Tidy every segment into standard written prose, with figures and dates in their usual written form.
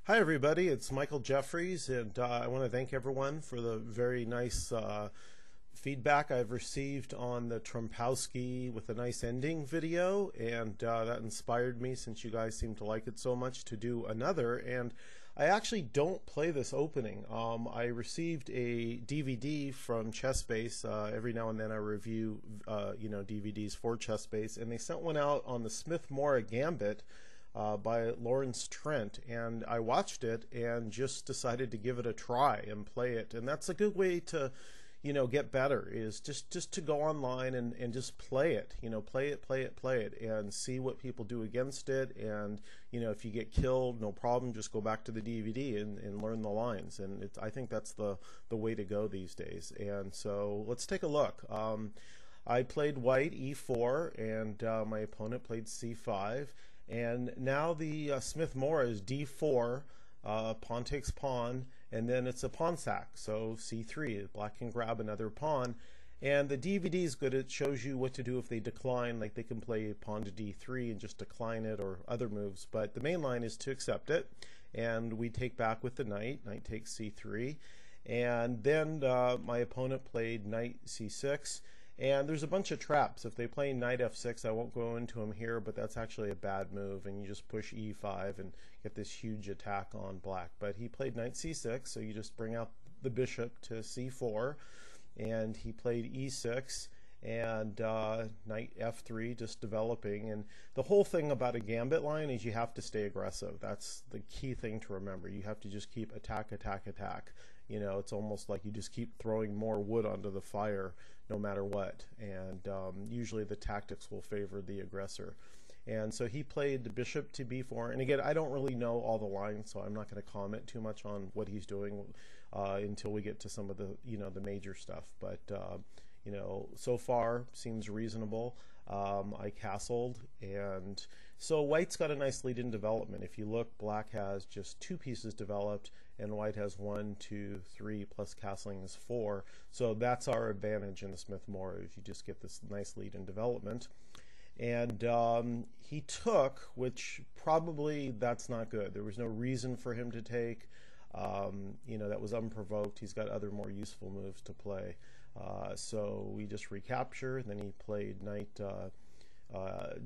Hi everybody, it's Michael Jeffries, and I want to thank everyone for the very nice feedback I've received on the Trumpowski with a nice ending video, and that inspired me, since you guys seem to like it so much, to do another. And I actually don't play this opening. I received a DVD from Chessbase. Every now and then I review DVDs for Chessbase, and they sent one out on the Smith-Morra Gambit by Lawrence Trent, and I watched it and just decided to give it a try and play it. And that's a good way to get better, is just to go online and just play it, play it and see what people do against it. And if you get killed, no problem, just go back to the DVD and learn the lines. And I think that's the way to go these days. And so let's take a look. I played white e4, and my opponent played c5. And now the Smith-Morra is d4, pawn takes pawn, and then it's a pawn sack, so c3. Black can grab another pawn, and the DVD is good. It shows you what to do if they decline, like they can play pawn to d3 and just decline it, or other moves. But the main line is to accept it, and we take back with the knight. Knight takes c3, and then my opponent played knight c6. And there's a bunch of traps. If they play knight f6, I won't go into them here, but that's actually a bad move, and you just push e5 and get this huge attack on black. But he played knight c6, so you just bring out the bishop to c4, and he played e6 and knight f3, just developing. And the whole thing about a gambit line is you have to stay aggressive. That's the key thing to remember. You have to just keep attack. It's almost like you just keep throwing more wood onto the fire no matter what, and usually the tactics will favor the aggressor. And so he played the bishop to b4, and again, I don't really know all the lines, so I'm not going to comment too much on what he's doing until we get to some of the the major stuff. But so far seems reasonable. I castled, and so white's got a nice lead in development. If you look, black has just 2 pieces developed, and white has 1, 2, 3, plus castling is 4. So that's our advantage in the Smith-Morra, is you just get this nice lead in development. And he took, which probably that's not good. There was no reason for him to take. That was unprovoked. He's got other more useful moves to play. So we just recapture. Then he played knight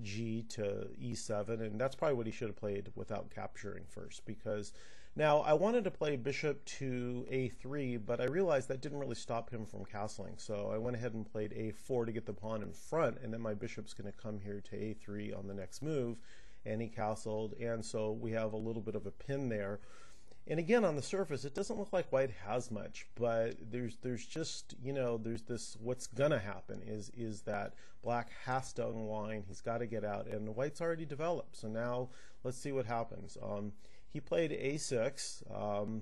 g to e7, and that's probably what he should have played without capturing first, because now I wanted to play bishop to a3, but I realized that didn't really stop him from castling. So I went ahead and played a4 to get the pawn in front, and then my bishop's going to come here to a3 on the next move, and he castled, and so we have a little bit of a pin there. And again, on the surface, it doesn't look like white has much, but there's just, there's this, what's gonna happen is that black has to unwind. He's got to get out, and white's already developed. So now let's see what happens. He played a6,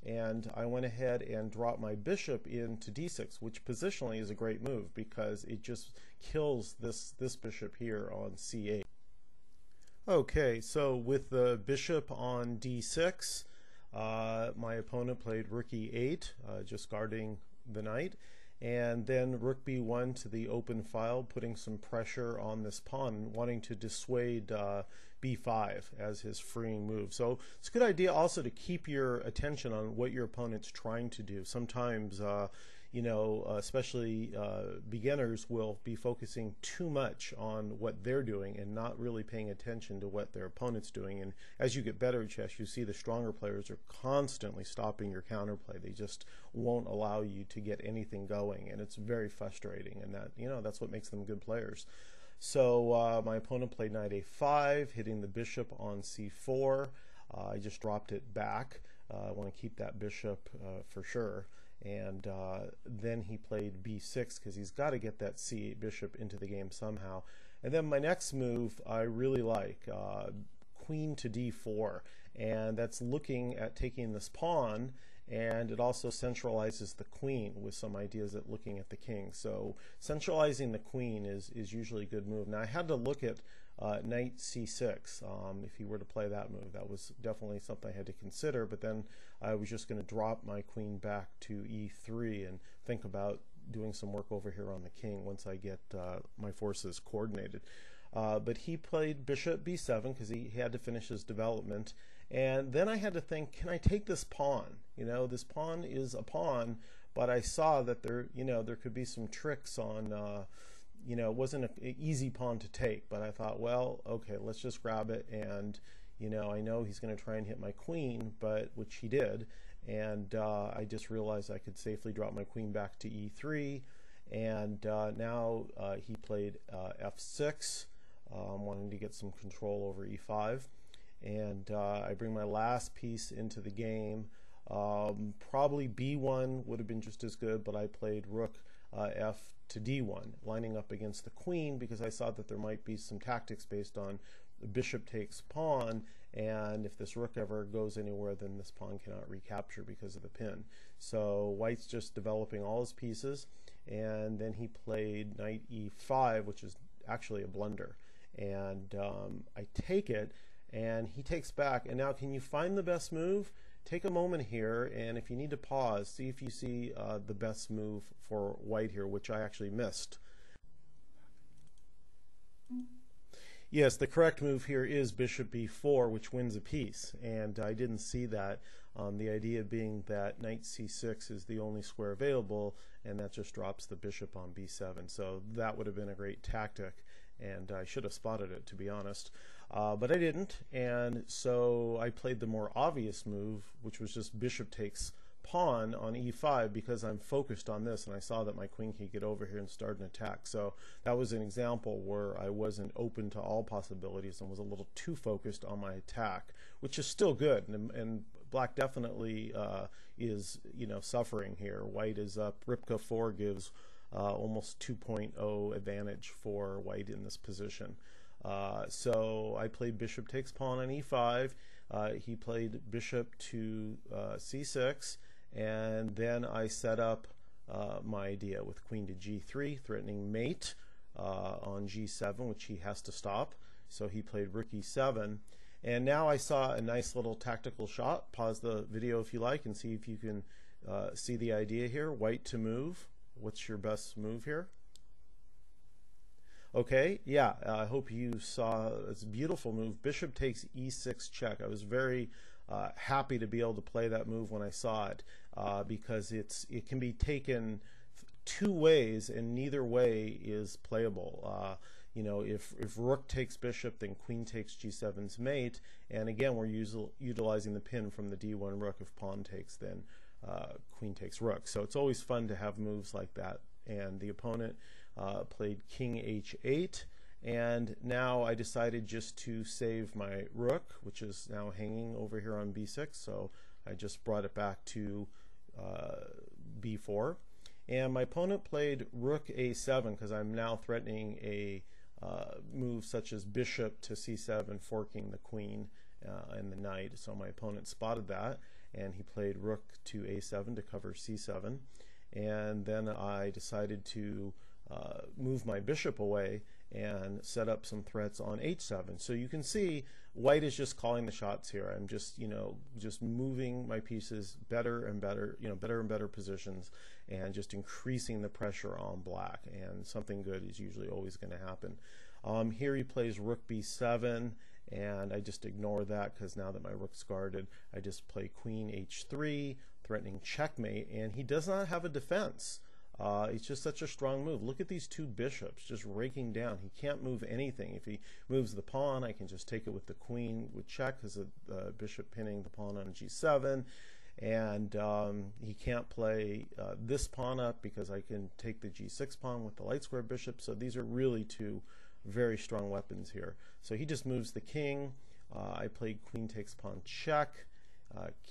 and I went ahead and dropped my bishop into d6, which positionally is a great move because it just kills this bishop here on c8. Okay, so with the bishop on d6, my opponent played rook e8, just guarding the knight, and then rook b1 to the open file, putting some pressure on this pawn, wanting to dissuade b5 as his freeing move. So it's a good idea also to keep your attention on what your opponent's trying to do. Sometimes especially beginners will be focusing too much on what they're doing and not really paying attention to what their opponent's doing. And as you get better at chess, you see the stronger players are constantly stopping your counterplay. They just won't allow you to get anything going, and it's very frustrating, and that's what makes them good players. So my opponent played knight a5, hitting the bishop on c4. I just dropped it back. I want to keep that bishop for sure. And then he played b6 because he's got to get that c8 bishop into the game somehow. And then my next move I really like, queen to d4, and that's looking at taking this pawn, and it also centralizes the queen with some ideas at looking at the king. So centralizing the queen is usually a good move. Now I had to look at knight c6 if he were to play that move. That was definitely something I had to consider, but then I was just going to drop my queen back to e3 and think about doing some work over here on the king once I get my forces coordinated. But he played bishop b7 because he had to finish his development. And then I had to think, can I take this pawn? You know, this pawn is a pawn, but I saw that there, you know, there could be some tricks on, you know, it wasn't an easy pawn to take, but I thought, well, okay, let's just grab it. And, you know he's going to try and hit my queen, but which he did. And I just realized I could safely drop my queen back to e3. And now he played f6, wanting to get some control over e5. And I bring my last piece into the game. Probably b1 would have been just as good, but I played rook f to d1, lining up against the queen because I saw that there might be some tactics based on the bishop takes pawn, and if this rook ever goes anywhere, then this pawn cannot recapture because of the pin. So white's just developing all his pieces, and then he played knight e5, which is actually a blunder. And I take it, and he takes back. And now, can you find the best move? Take a moment here, and if you need to pause, see if you see the best move for white here, which I actually missed. Yes, the correct move here is bishop b4, which wins a piece, and I didn't see that. The idea being that knight c6 is the only square available, and that just drops the bishop on b7. So that would have been a great tactic, and I should have spotted it, to be honest. But I didn't, and so I played the more obvious move, which was just bishop takes pawn on e5, because I'm focused on this, and I saw that my queen could get over here and start an attack. So that was an example where I wasn't open to all possibilities and was a little too focused on my attack, which is still good, and black definitely is, you know, suffering here. White is up. Ripka 4 gives almost 2.0 advantage for white in this position. So I played bishop takes pawn on e5. He played bishop to c6, and then I set up my idea with queen to g3, threatening mate on g7, which he has to stop. So he played rook e7, and now I saw a nice little tactical shot. Pause the video if you like and see if you can see the idea here. White to move. What's your best move here? Okay, yeah, I hope you saw this beautiful move. Bishop takes e6 check. I was very happy to be able to play that move when I saw it, because it can be taken two ways, and neither way is playable. You know, if rook takes bishop, then queen takes g7's mate, and again, we're utilizing the pin from the d1 rook. If pawn takes, then queen takes rook. So it's always fun to have moves like that. And the opponent played king h8, and now I decided just to save my rook, which is now hanging over here on b6, so I just brought it back to b4. And my opponent played rook a7 because I'm now threatening a move such as bishop to c7, forking the queen and the knight. So my opponent spotted that, and he played rook to a7 to cover c7. And then I decided to move my bishop away and set up some threats on h7. So you can see white is just calling the shots here. I'm just, you know, just moving my pieces better and better, you know, better and better positions, and just increasing the pressure on black. And something good is usually always going to happen. Here he plays rook b7, and I just ignore that because now that my rook's guarded, I just play queen h3, threatening checkmate, and he does not have a defense. It's just such a strong move. Look at these two bishops just raking down. He can't move anything. If he moves the pawn, I can just take it with the queen with check because the bishop pinning the pawn on g7. And he can't play this pawn up because I can take the g6 pawn with the light square bishop. So these are really two very strong weapons here. So he just moves the king. I played queen takes pawn check,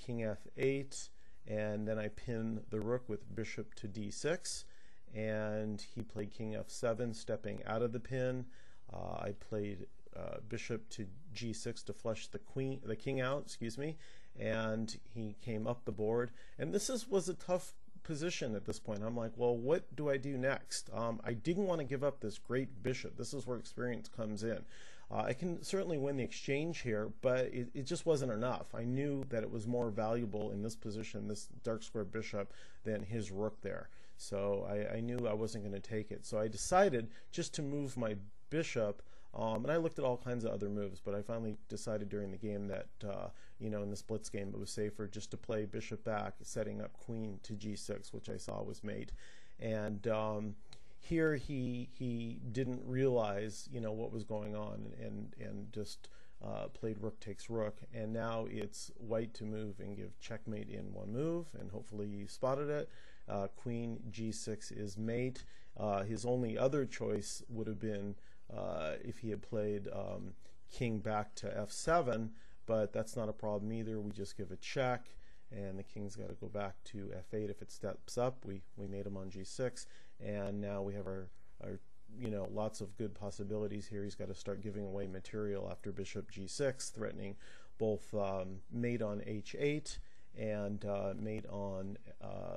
king f8, and then I pin the rook with bishop to d6, and he played king f7, stepping out of the pin. I played bishop to g6 to flush the king out, excuse me, and he came up the board. And this was a tough position at this point. I'm like, well, what do I do next? I didn't want to give up this great bishop. This is where experience comes in. I can certainly win the exchange here, but it just wasn't enough. I knew that it was more valuable in this position, this dark square bishop, than his rook there. So I knew I wasn't going to take it. So I decided just to move my bishop And I looked at all kinds of other moves, but I finally decided during the game that, you know, in this blitz game, it was safer just to play bishop back, setting up queen to g6, which I saw was mate. And here he didn't realize, you know, what was going on, and just played rook takes rook. And now it's white to move and give checkmate in one move, and hopefully you spotted it. Queen g6 is mate. His only other choice would have been if he had played king back to f7, but that's not a problem either. We just give a check, and the king's got to go back to f8 if it steps up. We made him on g6, and now we have our you know, lots of good possibilities here. He's got to start giving away material after bishop g6, threatening both mate on h8 and mate on,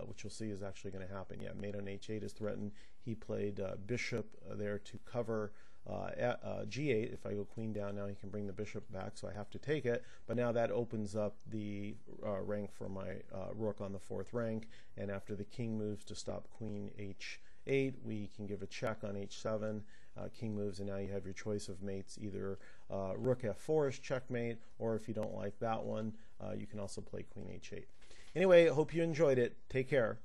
which you'll see is actually going to happen. Yeah, mate on h8 is threatened. He played bishop there to cover g8. If I go queen down now, he can bring the bishop back, so I have to take it. But now that opens up the rank for my rook on the 4th rank, and after the king moves to stop queen h8, we can give a check on h7. King moves, and now you have your choice of mates. Either rook f4 is checkmate, or if you don't like that one, you can also play queen h8. Anyway, I hope you enjoyed it. Take care.